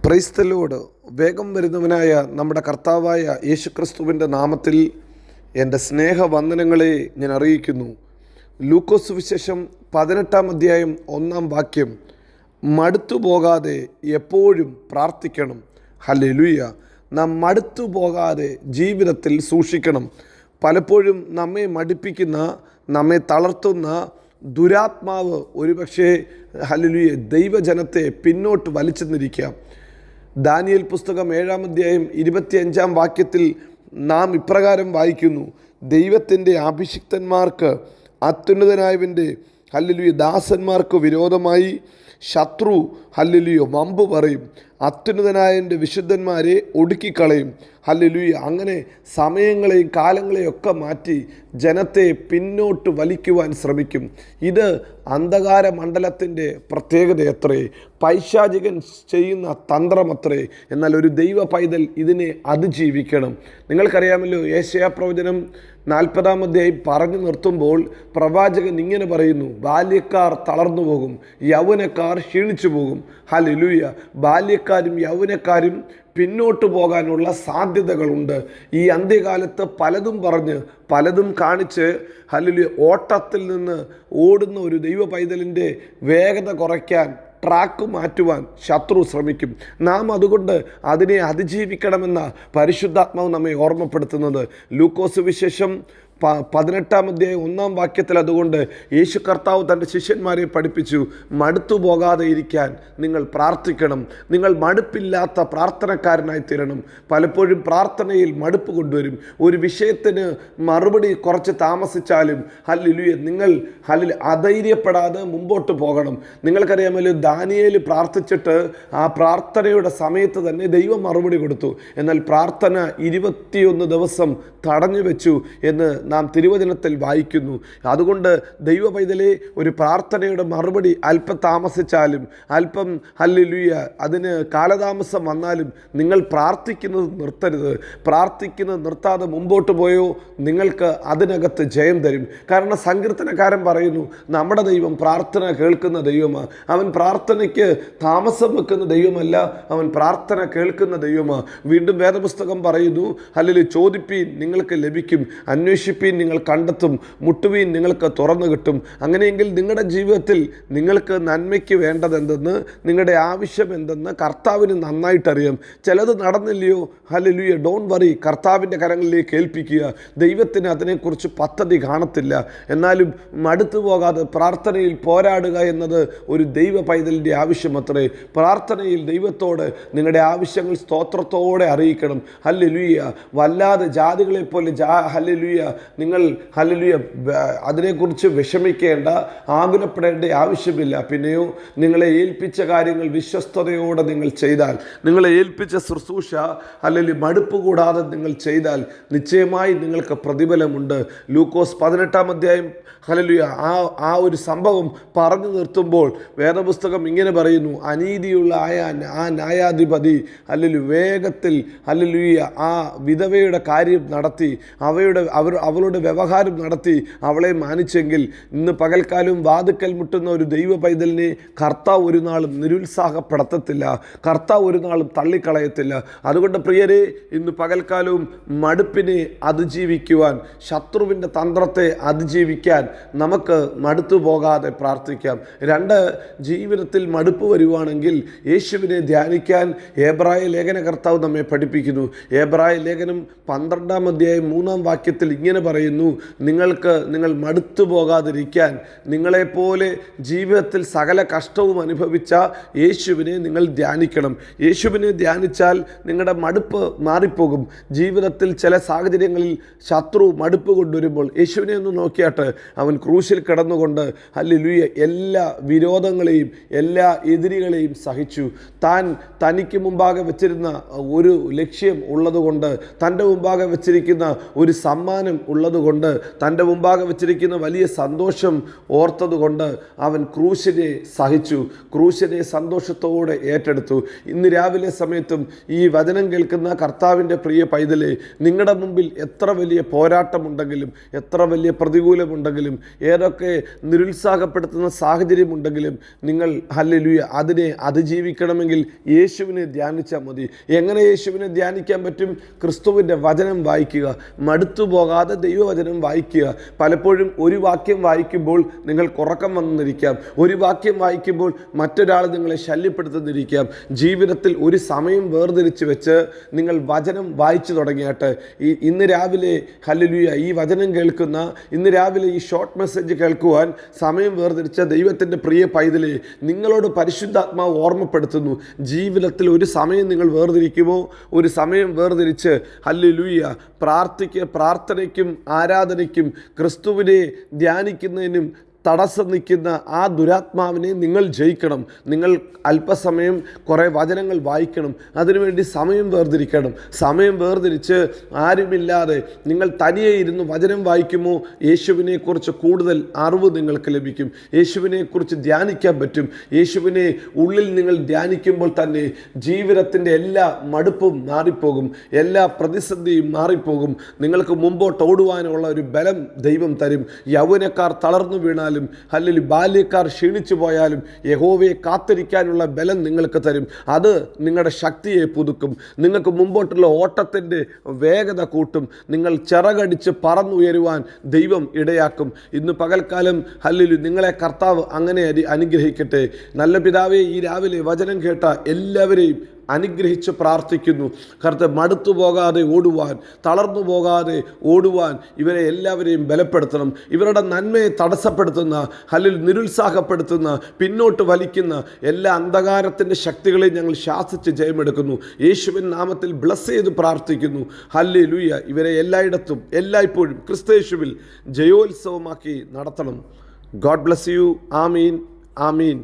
Praise the Lord. വേഗം വരുന്നവനായ നമ്മുടെ കർത്താവായ യേശുക്രിസ്തുവിൻ്റെ നാമത്തിൽ എൻ്റെ സ്നേഹവന്ദനങ്ങളെ ഞാൻ അറിയിക്കുന്നു. ലൂക്കോസ് സുവിശേഷം 18-ാം അധ്യായം 1-ാം വാക്യം, മടുത്തു പോകാതെ എപ്പോഴും പ്രാർത്ഥിക്കണം. ഹല്ലേലൂയ. നാം മടുത്തു പോകാതെ ജീവിതത്തിൽ സൂക്ഷിക്കണം. പലപ്പോഴും നമ്മെ മടുപ്പിക്കുന്ന, നമ്മെ തളർത്തുന്ന ദുരാത്മാവ് ഒരുപക്ഷെ ഹല്ലേലൂയ ദൈവജനത്തെ പിന്നോട്ട് വലിച്ചെന്നിരിക്കാം. ദാനിയേൽ പുസ്തകം 7-ാം അധ്യായം 25-ാം വാക്യത്തിൽ നാം ഇപ്രകാരം വായിക്കുന്നു: ദൈവത്തിൻ്റെ അഭിഷിക്തന്മാർക്ക്, അത്യുന്നതനായവൻ്റെ ഹല്ലേലൂയ ദാസന്മാർക്ക് വിരോധമായി ശത്രു ഹല്ലേലൂയ വമ്പ് പറയും, അത്യുന്നതനായവൻ്റെ വിശുദ്ധന്മാരെ ഒടുക്കിക്കളയും. ഹല്ലേലൂയ. അങ്ങനെ സമയങ്ങളെയും കാലങ്ങളെയും ഒക്കെ മാറ്റി ജനത്തെ പിന്നോട്ട് വലിക്കുവാൻ ശ്രമിക്കും. ഇത് അന്ധകാര മണ്ഡലത്തിൻ്റെ പ്രത്യേകതയത്രേ, പൈശാചികൻ ചെയ്യുന്ന തന്ത്രമത്രേ. എന്നാൽ ഒരു ദൈവ പൈതൽ ഇതിനെ അതിജീവിക്കണം. നിങ്ങൾക്കറിയാമല്ലോ, യേശയ്യാ പ്രവചനം 40-ാം അധ്യായം പറഞ്ഞു നിർത്തുമ്പോൾ പ്രവാചകൻ ഇങ്ങനെ പറയുന്നു: ബാല്യക്കാർ തളർന്നു പോകും, യൗവനക്കാർ ക്ഷീണിച്ചു പോകും. ഹല്ലേലൂയ. ബാല്യക്കാരും യൗവനക്കാരും പിന്നോട്ട് പോകാനുള്ള സാധ്യതകളുണ്ട്. ഈ അന്ത്യകാലത്ത് പലതും പറഞ്ഞ് പലതും കാണിച്ച് ഹല്ലേലൂയ ഓട്ടത്തിൽ നിന്ന് ഓടുന്ന ഒരു ദൈവ പൈതലിൻ്റെ വേഗത കുറയ്ക്കാൻ, ട്രാക്ക് മാറ്റുവാൻ ശത്രു ശ്രമിക്കും. നാം അതുകൊണ്ട് അതിനെ അതിജീവിക്കണമെന്ന പരിശുദ്ധാത്മാവ് നമ്മെ ഓർമ്മപ്പെടുത്തുന്നത് ലൂക്കോസ് സുവിശേഷം 18-ാം അധ്യായം 1-ാം വാക്യത്തിൽ അതുകൊണ്ട് യേശു കർത്താവ് തൻ്റെ ശിഷ്യന്മാരെ പഠിപ്പിച്ചു: മടുത്തു പോകാതെ ഇരിക്കാൻ നിങ്ങൾ പ്രാർത്ഥിക്കണം. നിങ്ങൾ മടുപ്പില്ലാത്ത പ്രാർത്ഥനക്കാരനായി തീരണം. പലപ്പോഴും പ്രാർത്ഥനയിൽ മടുപ്പ് കൊണ്ടുവരും. ഒരു വിഷയത്തിന് മറുപടി കുറച്ച് താമസിച്ചാലും ഹല്ലേലൂയ നിങ്ങൾ അധൈര്യപ്പെടാതെ മുമ്പോട്ട് പോകണം. നിങ്ങൾക്കറിയാമല്ലോ, ദാനിയേൽ പ്രാർത്ഥിച്ചിട്ട് ആ പ്രാർത്ഥനയുടെ സമയത്ത് തന്നെ ദൈവം മറുപടി കൊടുത്തു. എന്നാൽ പ്രാർത്ഥന 21 ദിവസം തടഞ്ഞു വെച്ചു എന്ന് നാം തിരുവചനത്തിൽ വായിക്കുന്നു. അതുകൊണ്ട് ദൈവ പൈതലെ, ഒരു പ്രാർത്ഥനയുടെ മറുപടി അല്പം താമസിച്ചാലും, അല്പം ഹല്ലേലൂയ അതിന് കാലതാമസം വന്നാലും നിങ്ങൾ പ്രാർത്ഥിക്കുന്നത് നിർത്തരുത്. പ്രാർത്ഥിക്കുന്നത് നിർത്താതെ മുമ്പോട്ട് പോയോ നിങ്ങൾക്ക് അതിനകത്ത് ജയം തരും. കാരണം സങ്കീർത്തനക്കാരൻ പറയുന്നു, നമ്മുടെ ദൈവം പ്രാർത്ഥന കേൾക്കുന്ന ദൈവമാണ്. അവൻ പ്രാർത്ഥനയ്ക്ക് താമസം വെക്കുന്ന ദൈവമല്ല, അവൻ പ്രാർത്ഥന കേൾക്കുന്ന ദൈവമാണ്. വീണ്ടും വേദപുസ്തകം പറയുന്നു, ഹല്ലേലൂയ, ചോദിപ്പീൻ നിങ്ങൾക്ക് ലഭിക്കും, അന്വേഷിപ്പീൻ നിങ്ങൾ കണ്ടെത്തും, മുട്ടുവീൻ നിങ്ങൾക്ക് തുറന്നു കിട്ടും. അങ്ങനെയെങ്കിൽ നിങ്ങളുടെ ജീവിതത്തിൽ നിങ്ങൾക്ക് നന്മയ്ക്ക് വേണ്ടതെന്തെന്ന്, നിങ്ങളുടെ ആവശ്യം എന്തെന്ന് കർത്താവിന് നന്നായിട്ടറിയാം. ചിലത് നടന്നില്ലയോ, ഹല്ലേലൂയ, ഡോണ്ട് വറി, കർത്താവിൻ്റെ കരങ്ങളിലേക്ക് ഏൽപ്പിക്കുക. ദൈവത്തിന് അതിനെക്കുറിച്ച് പദ്ധതി കാണത്തില്ല. എന്നാലും മടുത്തു പോകാതെ പ്രാർത്ഥനയിൽ പോരാടുക എന്നത് ഒരു ദൈവ പൈതലിൻ്റെ ആവശ്യം അത്രേ. പ്രാർത്ഥനയിൽ ദൈവത്തോട് നിങ്ങളുടെ ആവശ്യങ്ങൾ സ്തോത്രത്തോടെ അറിയിക്കണം. ഹല്ലേലൂയ. വല്ലാതെ ജാതികളെ പോലെ ഹല്ലേലൂയ നിങ്ങൾ ഹല്ലേലൂയ അതിനെക്കുറിച്ച് വിഷമിക്കേണ്ട, ആകുലപ്പെടേണ്ട ആവശ്യമില്ല. പിന്നെയോ, നിങ്ങളെ ഏൽപ്പിച്ച കാര്യങ്ങൾ വിശ്വസ്തയോടെ നിങ്ങൾ ചെയ്താൽ, നിങ്ങളെ ഏൽപ്പിച്ച ശുശ്രൂഷ ഹല്ലേലൂയ മടുപ്പ് കൂടാതെ നിങ്ങൾ ചെയ്താൽ നിശ്ചയമായി നിങ്ങൾക്ക് പ്രതിഫലമുണ്ട്. ലൂക്കോസ് 18-ാം അധ്യായം ഹല്ലേലൂയ ആ ഒരു സംഭവം പറഞ്ഞു നിർത്തുമ്പോൾ വേദപുസ്തകം ഇങ്ങനെ പറയുന്നു: അനീതിയുള്ള ആ ന്യായാധിപതി ഹല്ലേലൂയ വേഗത്തിൽ ഹല്ലേലൂയ ആ വിധവയുടെ കാര്യം നടത്തി, അവളുടെ വ്യവഹാരം നടത്തി അവളെ മാനിച്ചെങ്കിൽ, ഇന്ന് പകൽക്കാലം വാതുക്കൽ മുട്ടുന്ന ഒരു ദൈവ പൈതലിനെ കർത്താവ് ഒരു നാളും നിരുത്സാഹപ്പെടുത്തത്തില്ല, കർത്താവ് ഒരു നാളും തള്ളിക്കളയത്തില്ല. അതുകൊണ്ട് പ്രിയരെ, ഇന്ന് പകൽക്കാലവും മടുപ്പിനെ അതിജീവിക്കുവാൻ, ശത്രുവിൻ്റെ തന്ത്രത്തെ അതിജീവിക്കാൻ നമുക്ക് മടുത്തു പോകാതെ പ്രാർത്ഥിക്കാം. 2, ജീവിതത്തിൽ മടുപ്പ് വരുവാണെങ്കിൽ യേശുവിനെ ധ്യാനിക്കാൻ എബ്രായ ലേഖന കർത്താവ് നമ്മെ പഠിപ്പിക്കുന്നു. എബ്രായ ലേഖനം 12-ാം അധ്യായം 3-ാം വാക്യത്തിൽ ഇങ്ങനെ പറയുന്നു: നിങ്ങൾ മടുത്തു പോകാതിരിക്കാൻ നിങ്ങളെപ്പോലെ ജീവിതത്തിൽ സകല കഷ്ടവും അനുഭവിച്ച യേശുവിനെ നിങ്ങൾ ധ്യാനിക്കണം. യേശുവിനെ ധ്യാനിച്ചാൽ നിങ്ങളുടെ മടുപ്പ് മാറിപ്പോകും. ജീവിതത്തിൽ ചില സാഹചര്യങ്ങളിൽ ശത്രു മടുപ്പ് കൊണ്ടുവരുമ്പോൾ യേശുവിനെ ഒന്ന് നോക്കിയാട്ട്, അവൻ ക്രൂശിൽ കിടന്നുകൊണ്ട് ഹല്ലേലൂയ എല്ലാ വിരോധങ്ങളെയും എല്ലാ എതിരികളെയും സഹിച്ചു. തനിക്ക് മുമ്പാകെ വെച്ചിരുന്ന ഒരു ലക്ഷ്യം ഉള്ളതുകൊണ്ട്, തൻ്റെ മുമ്പാകെ വെച്ചിരിക്കുന്ന ഒരു സമ്മാനം ഉള്ളതുകൊണ്ട്, തൻ്റെ മുമ്പാകെ വെച്ചിരിക്കുന്ന വലിയ സന്തോഷം ഓർത്തതുകൊണ്ട് അവൻ ക്രൂശിനെ സഹിച്ചു, ക്രൂശിനെ സന്തോഷത്തോടെ ഏറ്റെടുത്തു. ഇന്ന് രാവിലെ സമയത്തും ഈ വചനം കേൾക്കുന്ന കർത്താവിൻ്റെ പ്രിയ പൈതലേ, നിങ്ങളുടെ മുമ്പിൽ എത്ര വലിയ പോരാട്ടമുണ്ടെങ്കിലും, എത്ര വലിയ പ്രതികൂലമുണ്ടെങ്കിലും, ഏതൊക്കെ നിരുത്സാഹപ്പെടുത്തുന്ന സാഹചര്യമുണ്ടെങ്കിലും, നിങ്ങൾ ഹല്ലേലൂയ അതിനെ അതിജീവിക്കണമെങ്കിൽ യേശുവിനെ ധ്യാനിച്ചാൽ മതി. എങ്ങനെ യേശുവിനെ ധ്യാനിക്കാൻ പറ്റും? ക്രിസ്തുവിൻ്റെ വചനം വായിക്കുക, മടുത്തു പോകാതെ ദൈവവചനം വായിക്കുക. പലപ്പോഴും ഒരു വാക്യം വായിക്കുമ്പോൾ നിങ്ങൾക്ക് ഉറക്കം വന്നിരിക്കാം, ഒരു വാക്യം വായിക്കുമ്പോൾ മറ്റൊരാൾ നിങ്ങളെ ശല്യപ്പെടുത്തുന്നിരിക്കാം. ജീവിതത്തിൽ ഒരു സമയം വേർതിരിച്ച് വെച്ച് നിങ്ങൾ വചനം വായിച്ചു തുടങ്ങിയാട്ട് ഇന്ന് രാവിലെ ഹല്ലേലൂയ ഈ വചനം കേൾക്കുന്ന, ഇന്ന് രാവിലെ ഈ ഷോർട്ട് മെസ്സേജ് കേൾക്കുവാൻ സമയം വേർതിരിച്ച ദൈവത്തിൻ്റെ പ്രിയ പൈതലേ, നിങ്ങളോട് പരിശുദ്ധാത്മാവ് ഓർമ്മപ്പെടുത്തുന്നു. ജീവിതത്തിൽ ഒരു സമയം നിങ്ങൾ വേർതിരിക്കുമോ? ഒരു സമയം വേർതിരിച്ച് ഹല്ലേലൂയ പ്രാർത്ഥനയ്ക്കും ആരാധനയ്ക്കും ക്രിസ്തുവിനെ ധ്യാനിക്കുന്നതിനും തടസ്സം നിൽക്കുന്ന ആ ദുരാത്മാവിനെ നിങ്ങൾ ജയിക്കണം. നിങ്ങൾ അല്പസമയം കുറേ വചനങ്ങൾ വായിക്കണം. അതിനുവേണ്ടി സമയം വേർതിരിക്കണം. സമയം വേർതിരിച്ച് ആരുമില്ലാതെ നിങ്ങൾ തനിയെ ഇരുന്ന് വചനം വായിക്കുമോ? യേശുവിനെക്കുറിച്ച് കൂടുതൽ അറിവ് നിങ്ങൾക്ക് ലഭിക്കും. യേശുവിനെക്കുറിച്ച് ധ്യാനിക്കാൻ പറ്റും. യേശുവിനെ ഉള്ളിൽ നിങ്ങൾ ധ്യാനിക്കുമ്പോൾ തന്നെ ജീവിതത്തിൻ്റെ എല്ലാ മടുപ്പും മാറിപ്പോകും, എല്ലാ പ്രതിസന്ധിയും മാറിപ്പോകും. നിങ്ങൾക്ക് മുമ്പോട്ട് ഓടുവാനുള്ള ഒരു ബലം ദൈവം തരും. യൗവനക്കാർ തളർന്നു വീണാൽ, അല്ലെങ്കിൽ ബാല്യക്കാർ ക്ഷീണിച്ചു പോയാലും യഹോവയെ കാത്തിരിക്കാനുള്ള ബലം നിങ്ങൾക്ക് തരും. അത് നിങ്ങളുടെ ശക്തിയെ പുതുക്കും. നിങ്ങൾക്ക് മുമ്പോട്ടുള്ള ഓട്ടത്തിൻ്റെ വേഗത കൂട്ടും. നിങ്ങൾ ചിറകടിച്ച് പറന്നുയരുവാൻ ദൈവം ഇടയാക്കും. ഇന്ന് പകൽക്കാലം ഹല്ലേലൂയ നിങ്ങളെ കർത്താവ് അങ്ങനെ അനുഗ്രഹിക്കട്ടെ. നല്ല പിതാവേ, ഈ രാവിലെ വചനം കേട്ട എല്ലാവരെയും അനുഗ്രഹിച്ച് പ്രാർത്ഥിക്കുന്നു. കർത്താവ് മടുത്തു പോകാതെ ഓടുവാൻ, തളർന്നു പോകാതെ ഓടുവാൻ ഇവരെ എല്ലാവരെയും ബലപ്പെടുത്തണം. ഇവരുടെ നന്മയെ തടസ്സപ്പെടുത്തുന്ന, അല്ലെങ്കിൽ നിരുത്സാഹപ്പെടുത്തുന്ന, പിന്നോട്ട് വലിക്കുന്ന എല്ലാ അന്ധകാരത്തിൻ്റെ ശക്തികളെയും ഞങ്ങൾ ശാസിച്ച് ജയമെടുക്കുന്നു. യേശുവിൻ നാമത്തിൽ ബ്ലസ് ചെയ്ത് പ്രാർത്ഥിക്കുന്നു. ഹല്ലേലൂയ. ഇവരെ എല്ലായിടത്തും എല്ലായ്പ്പോഴും ക്രിസ്തയേശുവിൽ ജയോത്സവമാക്കി നടത്തണം. God bless you. Amin, Amin.